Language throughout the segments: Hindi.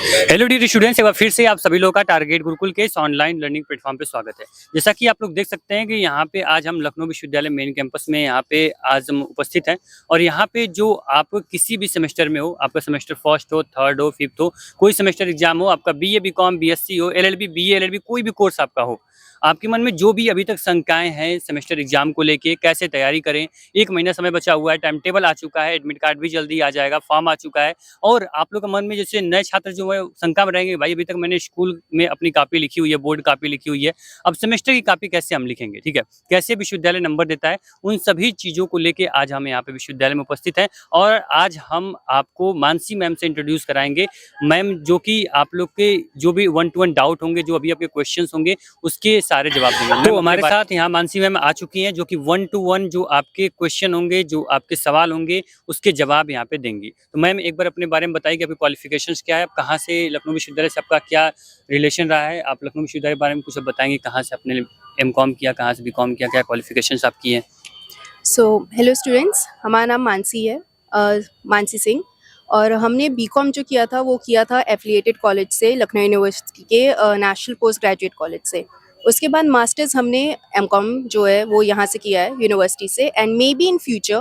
हेलो डियर स्टूडेंट्स, एक बार फिर से आप सभी लोगों का टारगेट गुरुकुल के इस ऑनलाइन लर्निंग प्लेटफॉर्म पे स्वागत है। जैसा कि आप लोग देख सकते हैं कि यहाँ पे आज हम लखनऊ विश्वविद्यालय मेन कैंपस में यहाँ पे आज हम उपस्थित हैं और यहाँ पे जो आप किसी भी सेमेस्टर में हो, आपका सेमेस्टर फर्स्ट हो, थर्ड हो, फिफ्थ हो, कोई सेमेस्टर एग्जाम हो, आपका बीए, बीकॉम, बीएससी हो, एलएलबी, बीए, एलएलबी, कोई भी कोर्स आपका हो, आपके मन में जो भी अभी तक शंकाएं हैं सेमेस्टर एग्जाम को लेके, कैसे तैयारी करें, 1 महीना समय बचा हुआ है, टाइम टेबल आ चुका है, एडमिट कार्ड भी जल्दी आ जाएगा, फॉर्म आ चुका है और आप लोग के मन में जैसे नए छात्र जो है शंका में रहेंगे, भाई अभी तक मैंने स्कूल में अपनी कॉपी लिखी हुई है, बोर्ड कॉपी लिखी हुई है, अब सेमेस्टर की कॉपी कैसे हम लिखेंगे, ठीक है, कैसे विश्वविद्यालय नंबर देता है, उन सभी चीज़ों को लेके आज हम यहाँ पे विश्वविद्यालय में उपस्थित हैं और आज हम आपको मानसी मैम से इंट्रोड्यूस कराएंगे। मैम जो कि आप लोग के जो भी 1 to 1 डाउट होंगे, जो अभी आपके क्वेश्चन होंगे, उसके सारे जवाब देंगे। तो हमारे साथ यहाँ मानसी मैम आ चुकी हैं जो कि 1 to 1 जो आपके क्वेश्चन होंगे, जो आपके सवाल होंगे, उसके जवाब यहाँ पे देंगी। तो मैम एक बार अपने बारे में बताइए कि आपकी क्वालिफिकेशंस क्या है, आप कहाँ से लखनऊ विश्वविद्यालय से आपका क्या रिलेशन रहा है, आप लखनऊ विश्वविद्यालय के बारे में कुछ बताएंगे, कहाँ से आपने एमकॉम किया, कहाँ से बीकॉम किया, क्या क्वालिफिकेशंस आपकी है। हेलो स्टूडेंट्स, हमारा नाम मानसी है, मानसी सिंह। और हमने बीकॉम जो किया था वो किया था एफिलिएटेड कॉलेज से, लखनऊ यूनिवर्सिटी के नेशनल पोस्ट ग्रेजुएट कॉलेज से। उसके बाद मास्टर्स हमने एमकॉम जो है वो यहाँ से किया है यूनिवर्सिटी से, and may be in future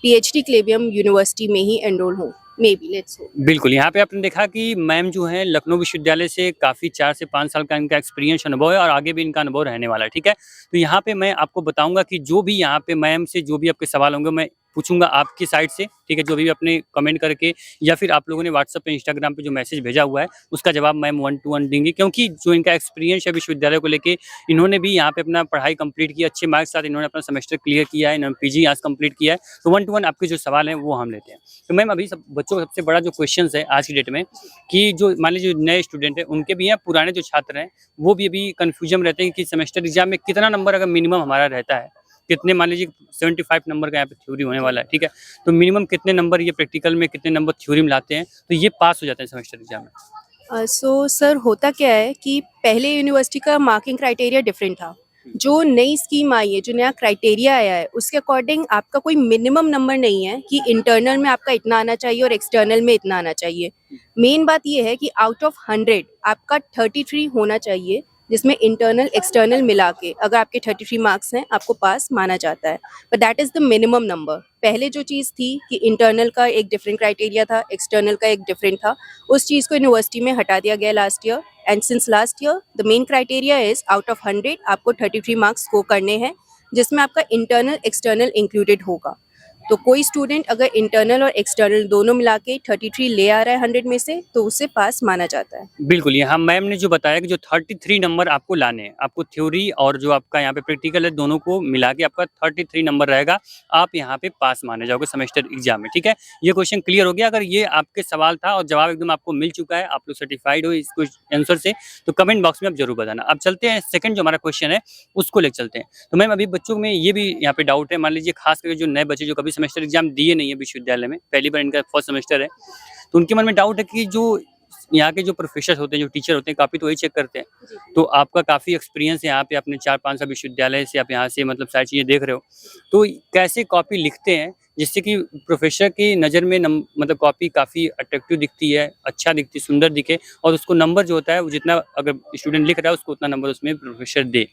PhD के लिए भी हम यूनिवर्सिटी में ही एनरोल हों, मे बी, लेट्स होप। बिल्कुल, यहाँ पे आपने देखा कि मैम जो है लखनऊ विश्वविद्यालय से काफ़ी 4 से 5 साल का इनका एक्सपीरियंस अनुभव है और आगे भी इनका अनुभव रहने वाला है, ठीक है। तो यहाँ पे मैं आपको बताऊंगा कि जो भी यहाँ पे मैम से जो भी आपके सवाल होंगे मैं पूछूंगा आपकी साइड से, ठीक है, जो भी अपने कमेंट करके या फिर आप लोगों ने व्हाट्सएप पे, इंस्टाग्राम पे जो मैसेज भेजा हुआ है उसका जवाब मैम 1 to 1 देंगी, क्योंकि जो इनका एक्सपीरियंस है विश्वविद्यालय को लेके, इन्होंने भी यहाँ पे अपना पढ़ाई कंप्लीट की, अच्छे मार्क्स के साथ इन्होंने अपना सेमेस्टर क्लियर किया है, इन्होंने पीजी आज कंप्लीट किया है। तो 1 to 1 आपके जो सवाल हैं वो हम लेते हैं। तो मैम अभी सब बच्चों का सबसे बड़ा जो क्वेश्चन है आज की डेट में कि जो मान लीजिए नए स्टूडेंट हैं उनके भी हैं, पुराने जो छात्र हैं वो भी अभी कंफ्यूजन रहते हैं कि सेमेस्टर एग्जाम में कितना नंबर अगर मिनिमम हमारा रहता है, कितने, मान लीजिए 75 नंबर का यहाँ पे थ्योरी होने वाला है, ठीक है, तो मिनिमम कितने नंबर ये प्रैक्टिकल में, कितने नंबर थ्योरी में लाते हैं तो ये पास हो जाते हैं सेमेस्टर एग्जाम में। सर, होता क्या है कि पहले यूनिवर्सिटी का मार्किंग क्राइटेरिया डिफरेंट था। जो नई स्कीम आई है, जो नया क्राइटेरिया आया है, उसके अकॉर्डिंग आपका कोई मिनिमम नंबर नहीं है कि इंटरनल में आपका इतना आना चाहिए और एक्सटर्नल में इतना आना चाहिए। मेन बात ये है कि आउट ऑफ 100 आपका 33 होना चाहिए, जिसमें इंटरनल एक्सटर्नल मिला के अगर आपके 33 मार्क्स हैं आपको पास माना जाता है। But that is the minimum number. पहले जो चीज़ थी कि इंटरनल का एक डिफरेंट क्राइटेरिया था, एक्सटर्नल का एक डिफरेंट था, उस चीज़ को यूनिवर्सिटी में हटा दिया गया last year. And since last year the main criteria is out of 100 आपको 33 मार्क्स स्कोर करने हैं, जिसमें आपका इंटरनल एक्सटर्नल इंक्लूडेड होगा। तो कोई स्टूडेंट अगर इंटरनल और एक्सटर्नल दोनों मिला के 33 ले आ रहा है 100 में से, तो उसे पास माना जाता है। बिल्कुल, यहाँ मैम ने जो बताया कि जो 33 नंबर आपको लाने हैं, आपको थ्योरी और जो आपका यहाँ पे प्रैक्टिकल है दोनों को मिला के आपका 33 नंबर रहेगा, आप यहाँ पे पास माने जाओगे सेमेस्टर एग्जाम में, ठीक है। ये क्वेश्चन क्लियर हो गया। अगर ये आपके सवाल था और जवाब एकदम आपको मिल चुका है, आप लोग सर्टिफाइड हो इस आंसर से, तो कमेंट बॉक्स में आप जरूर बताना। अब चलते हैं सेकंड जो हमारा क्वेश्चन है उसको ले चलते हैं। तो मैम अभी बच्चों में ये भी यहाँ पे डाउट है, मान लीजिए खास करके जो नए बच्चे जो कभी सेमेस्टर एग्जाम दिए नहीं है विश्वविद्यालय में, पहली बार इनका फर्स्ट सेमेस्टर है, तो उनके मन में डाउट है कि जो यहाँ के जो प्रोफेसर होते हैं, जो टीचर होते हैं, काफ़ी तो वही चेक करते हैं। तो आपका काफ़ी एक्सपीरियंस है यहाँ पे, आपने 4-5 साल विश्वविद्यालय से आप यहाँ से मतलब सारी चीज़ें देख रहे हो, तो कैसे कॉपी लिखते हैं जिससे कि प्रोफेसर की नज़र में मतलब कॉपी काफ़ी अट्रैक्टिव दिखती है, अच्छा दिखती, सुंदर दिखे और उसको नंबर जो होता है वो जितना अगर स्टूडेंट लिख रहा है उसको उतना नंबर उसमें प्रोफेसर दे।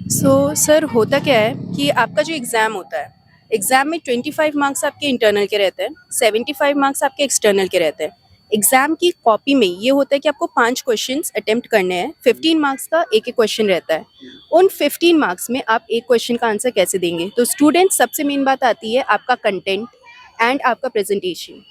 सर, होता क्या है कि आपका जो एग्ज़ाम होता है, एग्ज़ाम में 25 मार्क्स आपके इंटरनल के रहते हैं, 75 मार्क्स आपके एक्सटर्नल के रहते हैं। एग्ज़ाम की कॉपी में ये होता है कि आपको 5 क्वेश्चंस अटेम्प्ट करने हैं, 15 मार्क्स का एक एक क्वेश्चन रहता है। उन 15 मार्क्स में आप एक क्वेश्चन का आंसर कैसे देंगे? तो स्टूडेंट, सबसे मेन बात आती है आपका कंटेंट एंड आपका प्रेजेंटेशन।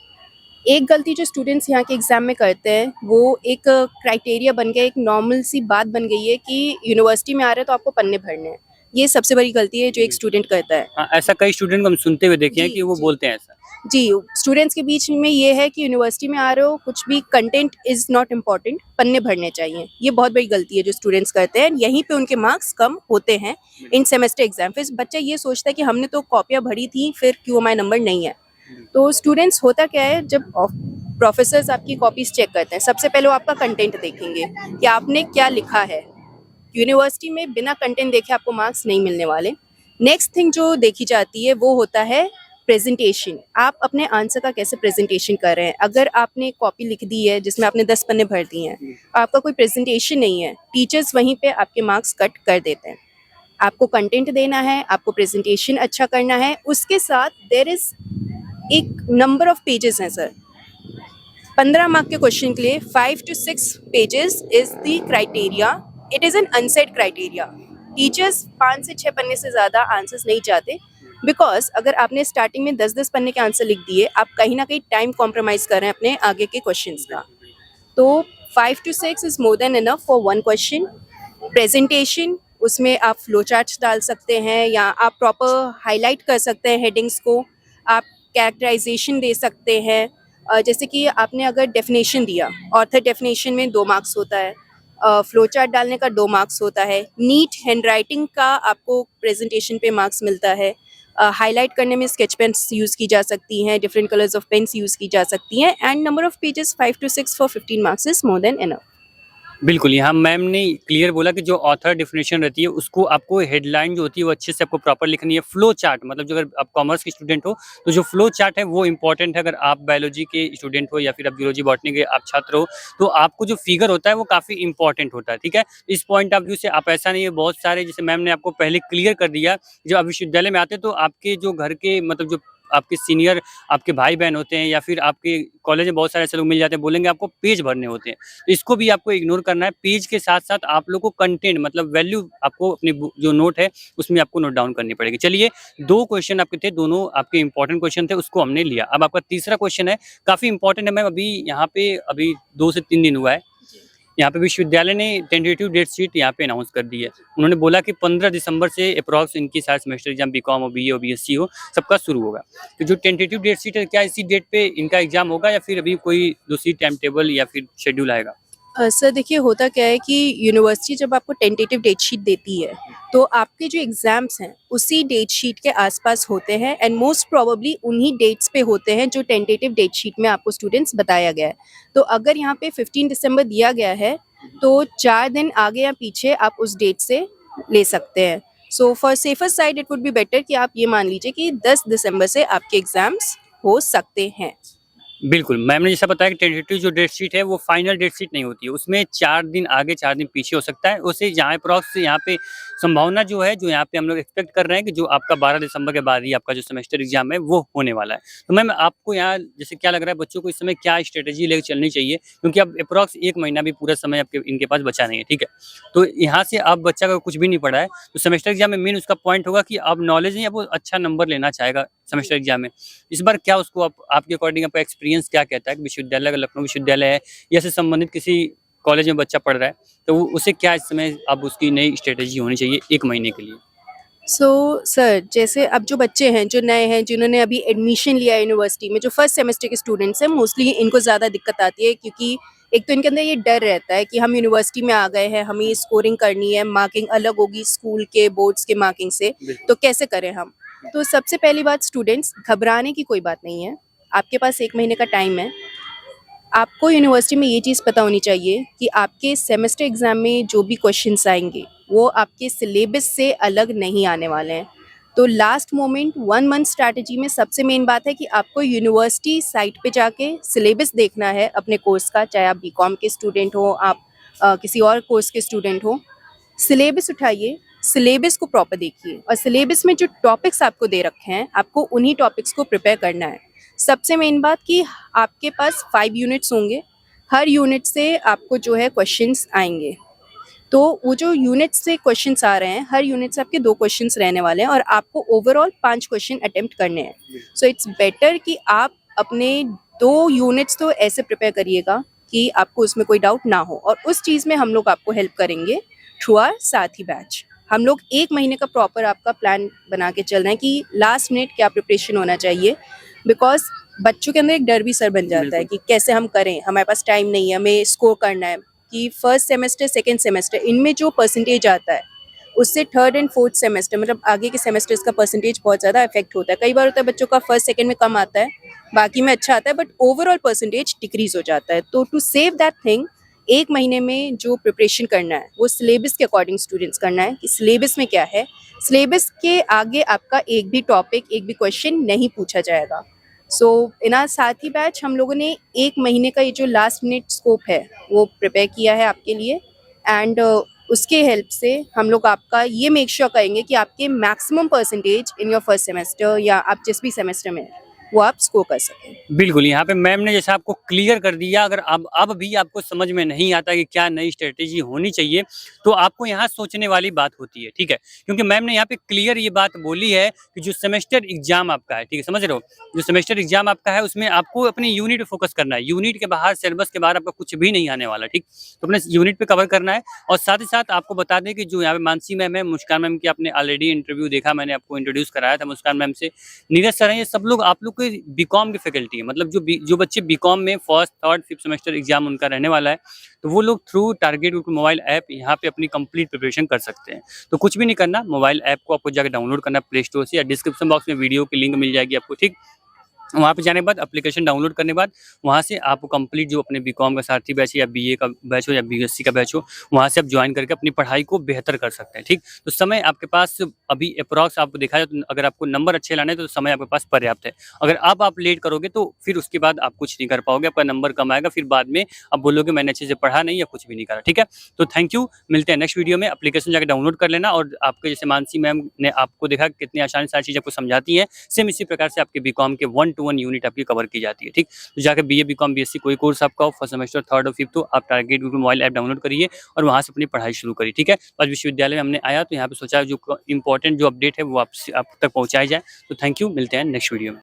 एक गलती जो स्टूडेंट्स यहाँ के एग्ज़ाम में करते हैं, वो एक क्राइटेरिया बन गया, एक नॉर्मल सी बात बन गई है कि यूनिवर्सिटी में आ रहे हैं तो आपको पन्ने भरने हैं। ये सबसे बड़ी गलती है जो एक स्टूडेंट करता है। हाँ, ऐसा कई स्टूडेंट को हम सुनते हुए देखे हैं कि वो बोलते हैं ऐसा। जी, स्टूडेंट्स के बीच में ये है कि यूनिवर्सिटी में आ रहे हो, कुछ भी कंटेंट इज़ नॉट इम्पॉर्टेंट, पन्ने भरने चाहिए। ये बहुत बड़ी गलती है जो स्टूडेंट्स करते हैं, यहीं पे उनके मार्क्स कम होते हैं इन सेमेस्टर एग्जाम। फिर बच्चा ये सोचता है कि हमने तो कॉपियाँ भरी थी, फिर क्यों हमारे नंबर नहीं है। तो स्टूडेंट्स, होता क्या है, जब प्रोफेसर्स आपकी कॉपीज चेक करते हैं, सबसे पहले वो आपका कंटेंट देखेंगे कि आपने क्या लिखा है। यूनिवर्सिटी में बिना कंटेंट देखे आपको मार्क्स नहीं मिलने वाले। नेक्स्ट थिंग जो देखी जाती है वो होता है प्रेजेंटेशन, आप अपने आंसर का कैसे प्रेजेंटेशन कर रहे हैं। अगर आपने कॉपी लिख दी है जिसमें आपने 10 पन्ने भर दिए हैं, आपका कोई प्रेजेंटेशन नहीं है, टीचर्स वहीं पे आपके मार्क्स कट कर देते हैं। आपको कंटेंट देना है, आपको प्रेजेंटेशन अच्छा करना है, उसके साथ देयर इज एक नंबर ऑफ पेजेस हैं सर। 15 मार्क के क्वेश्चन के लिए 5 to 6 pages is the criteria. It is an unset criteria. Teachers 5 से 6 पन्ने से ज़्यादा आंसर्स नहीं चाहते, बिकॉज अगर आपने स्टार्टिंग में 10-10 पन्ने के आंसर लिख दिए, आप कहीं ना कहीं टाइम कॉम्प्रोमाइज़ कर रहे हैं अपने आगे के क्वेश्चंस का। तो 5 to 6 is more than enough for one question. Presentation, उसमें आप फ्लो चार्ट्स डाल सकते हैं या आप प्रॉपर हाईलाइट कर सकते हैं हेडिंग्स को। आप कैरेक्टराइजेशन दे सकते हैं। जैसे कि आपने अगर डेफिनेशन दिया, ऑथर डेफिनेशन में 2 मार्क्स होता है, फ्लो चार्ट डालने का 2 मार्क्स होता है, नीट हैंडराइटिंग का आपको प्रेजेंटेशन पे मार्क्स मिलता है, हाईलाइट करने में स्केच पेन्स यूज़ की जा सकती हैं, different colours of pens use की जा सकती हैं, and number of pages 5 to 6 for 15 marks is more than enough. बिल्कुल, यहाँ मैम ने क्लियर बोला कि जो ऑथर डेफिनेशन रहती है उसको आपको हेडलाइन जो होती है वो अच्छे से आपको प्रॉपर लिखनी है। फ्लो चार्ट मतलब जो अगर आप कॉमर्स के स्टूडेंट हो तो जो फ्लो चार्ट है वो इम्पोर्टेंट है। अगर आप बायोलॉजी के स्टूडेंट हो या फिर आप जूलॉजी बॉटनी के आप छात्र हो तो आपको जो फिगर होता है वो काफ़ी इंपॉर्टेंट होता है, ठीक है। इस पॉइंट ऑफ व्यू से आप ऐसा नहीं है, बहुत सारे जैसे मैम ने आपको पहले क्लियर कर दिया, जब आप विश्वविद्यालय में आते हैं तो आपके जो घर के मतलब जो आपके सीनियर आपके भाई बहन होते हैं या फिर आपके कॉलेज में बहुत सारे ऐसे लोग मिल जाते हैं, बोलेंगे आपको पेज भरने होते हैं, तो इसको भी आपको इग्नोर करना है। पेज के साथ साथ आप लोग को कंटेंट मतलब वैल्यू आपको अपनी जो नोट है उसमें आपको नोट डाउन करनी पड़ेगी। चलिए 2 क्वेश्चन आपके थे, दोनों आपके इंपॉर्टेंट क्वेश्चन थे, उसको हमने लिया। अब आपका तीसरा क्वेश्चन है, काफ़ी इंपॉर्टेंट है मैम। अभी यहाँ पे अभी 2 से 3 दिन हुआ है, यहाँ पे विश्वविद्यालय ने टेंटेटिव डेट शीट यहाँ पे अनाउंस कर दी है। उन्होंने बोला कि 15 दिसंबर से अप्रॉक्स इनकी सारे सेमेस्टर एग्जाम बीकॉम हो, बीए हो, बीएससी हो, सबका शुरू होगा। तो जो टेंटेटिव डेट शीट है, क्या इसी डेट पे इनका एग्जाम होगा या फिर अभी कोई दूसरी टाइम टेबल या फिर शेड्यूल आएगा? सर देखिए, होता क्या है कि यूनिवर्सिटी जब आपको टेंटेटिव डेट शीट देती है तो आपके जो एग्ज़ाम्स हैं उसी डेट शीट के आसपास होते हैं, एंड मोस्ट प्रोबेबली उन्हीं डेट्स पे होते हैं जो टेंटेटिव डेट शीट में आपको स्टूडेंट्स बताया गया है। तो अगर यहाँ पे 15 दिसंबर दिया गया है तो 4 दिन आगे या पीछे आप उस डेट से ले सकते हैं। So for safer side it would be better कि आप ये मान लीजिए कि 10 दिसंबर से आपके एग्ज़ाम्स हो सकते हैं। बिल्कुल, मैम ने जैसा बताया कि टेंटेटिव जो डेट शीट है वो फाइनल डेट शीट नहीं होती है, उसमें 4 दिन आगे 4 दिन पीछे हो सकता है। उससे यहाँ अप्रॉक्स यहाँ पे संभावना जो है, जो यहाँ पे हम लोग एक्सपेक्ट कर रहे हैं कि जो आपका 12 दिसंबर के बाद ही आपका जो सेमेस्टर एग्जाम है वो होने वाला है। तो मैम आपको यहाँ जैसे क्या लग रहा है, बच्चों को इस समय क्या स्ट्रेटेजी लेके चलनी चाहिए? क्योंकि अब अप्रॉक्स 1 महीना भी पूरा समय आपके इनके पास बचा नहीं है, ठीक है? तो यहाँ से अब बच्चा अगर कुछ भी नहीं पढ़ा है तो सेमेस्टर एग्जाम में मेन उसका पॉइंट होगा कि अब नॉलेज नहीं है, वो अच्छा नंबर लेना चाहेगा सेमेस्टर एग्जाम में। इस बार क्या उसको आपके अकॉर्डिंग आपका एक्सपीरियंस क्या कहता है कि विश्वविद्यालय, अगर लखनऊ विश्वविद्यालय है या से संबंधित किसी कॉलेज में बच्चा पढ़ रहा है तो उसे क्या इस समय अब उसकी नई स्ट्रेटेजी होनी चाहिए 1 महीने के लिए? सर जैसे अब जो बच्चे हैं जो नए हैं, जिन्होंने अभी एडमिशन लिया है यूनिवर्सिटी में, जो फर्स्ट सेमेस्टर के स्टूडेंट्स हैं, मोस्टली इनको ज़्यादा दिक्कत आती है, क्योंकि एक तो इनके अंदर ये डर रहता है कि हम यूनिवर्सिटी में आ गए हैं, हमें ये स्कोरिंग करनी है, मार्किंग अलग होगी स्कूल के बोर्ड्स के मार्किंग से, तो कैसे करें हम। तो सबसे पहली बात, स्टूडेंट्स घबराने की कोई बात नहीं है। आपके पास 1 महीने का टाइम है। आपको यूनिवर्सिटी में ये चीज़ पता होनी चाहिए कि आपके सेमेस्टर एग्ज़ाम में जो भी क्वेश्चंस आएंगे वो आपके सिलेबस से अलग नहीं आने वाले हैं। तो लास्ट मोमेंट 1 मंथ स्ट्रैटेजी में सबसे मेन बात है कि आपको यूनिवर्सिटी साइट पे जाके सिलेबस देखना है अपने कोर्स का, चाहे आप बीकॉम के स्टूडेंट हो, आप किसी और कोर्स के स्टूडेंट हो। सिलेबस उठाइए, सिलेबस को प्रॉपर देखिए, और सिलेबस में जो टॉपिक्स आपको दे रखे हैं आपको उन्हीं टॉपिक्स को प्रिपेयर करना है। सबसे मेन बात कि आपके पास 5 यूनिट्स होंगे, हर यूनिट से आपको जो है क्वेश्चंस आएंगे। तो वो जो यूनिट से क्वेश्चंस आ रहे हैं, हर यूनिट से आपके 2 क्वेश्चंस रहने वाले हैं और आपको ओवरऑल 5 क्वेश्चन अटेम्प्ट करने हैं। सो इट्स बेटर कि आप अपने 2 यूनिट्स तो ऐसे प्रिपेयर करिएगा कि आपको उसमें कोई डाउट ना हो, और उस चीज़ में हम लोग आपको हेल्प करेंगे थ्रू आवर साथी बैच। हम लोग 1 महीने का प्रॉपर आपका प्लान बना के चल रहे हैं कि लास्ट मिनट क्या प्रिपरेशन होना चाहिए, बिकॉज बच्चों के अंदर एक डर भी सर बन जाता है कि कैसे हम करें, हमारे पास टाइम नहीं है, हमें स्कोर करना है। कि फर्स्ट सेमेस्टर सेकेंड सेमेस्टर इनमें जो परसेंटेज आता है उससे थर्ड एंड फोर्थ सेमेस्टर मतलब आगे के सेमेस्टर्स का परसेंटेज बहुत ज़्यादा इफेक्ट होता है। कई बार होता है बच्चों का फर्स्ट सेकेंड में कम आता है, बाकी में अच्छा आता है, बट ओवरऑल परसेंटेज डिक्रीज हो जाता है। तो टू सेव दैट थिंग एक महीने में जो प्रिपरेशन करना है वो सिलेबस के अकॉर्डिंग स्टूडेंट्स करना है कि सिलेबस में क्या है। सिलेबस के आगे आपका एक भी टॉपिक, एक भी क्वेश्चन नहीं पूछा जाएगा। सो इन आवर साथी बैच हम लोगों ने एक महीने का ये जो लास्ट मिनट स्कोप है वो प्रिपेयर किया है आपके लिए, एंड उसके हेल्प से हम लोग आपका ये मेक श्योर करेंगे कि आपके maximum percentage in your first semester या आप जिस भी सेमेस्टर में हैं, वो आप स्कोर कर सकें। बिल्कुल, यहाँ पे मैम ने जैसे आपको क्लियर कर दिया। अगर अब भी आपको समझ में नहीं आता कि क्या नई स्ट्रैटेजी होनी चाहिए, तो आपको यहाँ सोचने वाली बात होती है, ठीक है? क्योंकि मैम ने यहाँ पे क्लियर ये बात बोली है कि जो सेमेस्टर एग्ज़ाम आपका है, ठीक है, समझ रहे हो? जो सेमेस्टर एग्ज़ाम आपका है, उसमें आपको अपनी यूनिट पे फोकस करना है। यूनिट के बाहर, सिलेबस के बाहर आपका कुछ भी नहीं आने वाला, ठीक? तो अपने यूनिट पे कवर करना है। और साथ ही साथ आपको बता दें कि जो यहाँ पे मानसी मैम है, मुस्कान मैम की आपने ऑलरेडी इंटरव्यू देखा, मैंने आपको इंट्रोड्यूस कराया था मुस्कान मैम से। नीरज सर हैं, ये सब लोग आप लोग के बीकॉम की फैकल्टी है। मतलब जो बच्चे बीकॉम में first, third, fifth semester exam उनका रहने वाला है, तो वो लोग through target Gurukul mobile app यहाँ पे अपनी कंप्लीट प्रिपरेशन कर सकते हैं। तो कुछ भी नहीं करना, मोबाइल ऐप को आपको जाकर डाउनलोड करना प्ले स्टोर से, या डिस्क्रिप्शन बॉक्स में वीडियो की लिंक मिल जाएगी आपको, ठीक? वहाँ पे जाने के बाद, एप्लीकेशन डाउनलोड करने के बाद, वहाँ से आपको कंप्लीट जो अपने बीकॉम का सारथी बैच है, या बीए का बैच हो, या बीएससी का बैच हो, वहाँ से आप ज्वाइन करके अपनी पढ़ाई को बेहतर कर सकते हैं, ठीक? तो समय आपके पास अभी अप्रॉक्स आपको देखा जाए तो अगर आपको नंबर अच्छे लाने हैं तो समय आपके पास पर्याप्त है। अगर अब आप लेट करोगे तो फिर उसके बाद आप कुछ नहीं कर पाओगे, आपका नंबर कम आएगा, फिर बाद में आप बोलोगे मैंने अच्छे से पढ़ा नहीं या कुछ भी नहीं करा, ठीक है? तो थैंक यू, मिलते हैं नेक्स्ट वीडियो में। एप्लीकेशन जाकर डाउनलोड कर लेना, और आपके जैसे मानसी मैम ने आपको देखा कितनी आसानी सारी चीज़ आपको समझाती हैं, सेम इसी प्रकार से आपके बीकॉम के 1 to 1 यूनिट आपकी कवर की जाती है, ठीक? तो जाकर बीए, बीकॉम, बीएससी कोई कोर्स आपका हो, फर्स्ट सेमेस्टर, थर्ड और फिफ्थ हो, आप target Gurukul mobile app download करिए और वहाँ से अपनी पढ़ाई शुरू करिए, ठीक है? आज विश्वविद्यालय में हमने आया तो यहाँ पे सोचा जो इंपॉर्टेंट जो अपडेट है वो आप तक पहुँचाई जाए। तो थैंक यू, मिलते हैं नेक्स्ट वीडियो में।